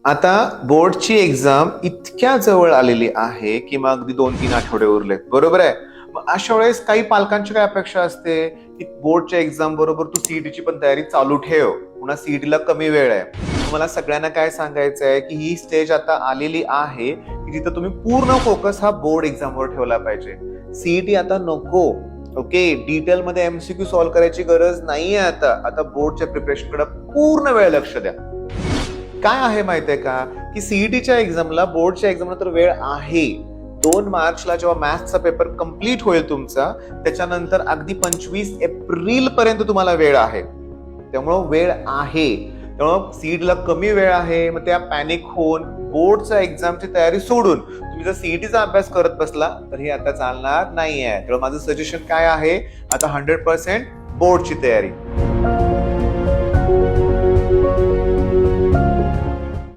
आता बोर्डची एक्झाम इतक्या जवळ आलेली आहे की मग अगदी 2-3 आठवडे उरलेत, बरोबर आहे. मग अशा वेळेस काही पालकांची काय अपेक्षा असते की बोर्डच्या एक्झाम बरोबर तू सीईटीची पण तयारी चालू ठेव. पुन्हा सीईटीला कमी वेळ आहे. तुम्हाला सगळ्यांना काय सांगायचं आहे की ही स्टेज आता आलेली आहे की जिथं तुम्ही पूर्ण फोकस हा बोर्ड एक्झामवर ठेवला पाहिजे. सीईटी आता नको. ओके, डिटेल मध्ये एमसीक्यू सॉल्व्ह करायची गरज नाहीये. आता बोर्डच्या प्रिपरेशनकडे पूर्ण वेळ लक्ष द्या. काय आहे माहितीये का की सीईटीच्या एक्झामला, बोर्डच्या एक्झामला तर वेळ आहे. 2 मार्चला जेव्हा मॅथ्सचा पेपर कम्प्लीट होईल तुमचा, त्याच्यानंतर अगदी 25 एप्रिल पर्यंत तुम्हाला वेळ आहे. त्यामुळं वेळ आहे. त्यामुळं सीईटीला कमी वेळ आहे. मग त्या पॅनिक होऊन बोर्डच्या एक्झामची तयारी सोडून तुम्ही जर सीईटीचा अभ्यास करत बसला तर हे आता चालणार नाहीये. त्यामुळे माझं सजेशन काय आहे, आता 100% बोर्डची तयारी.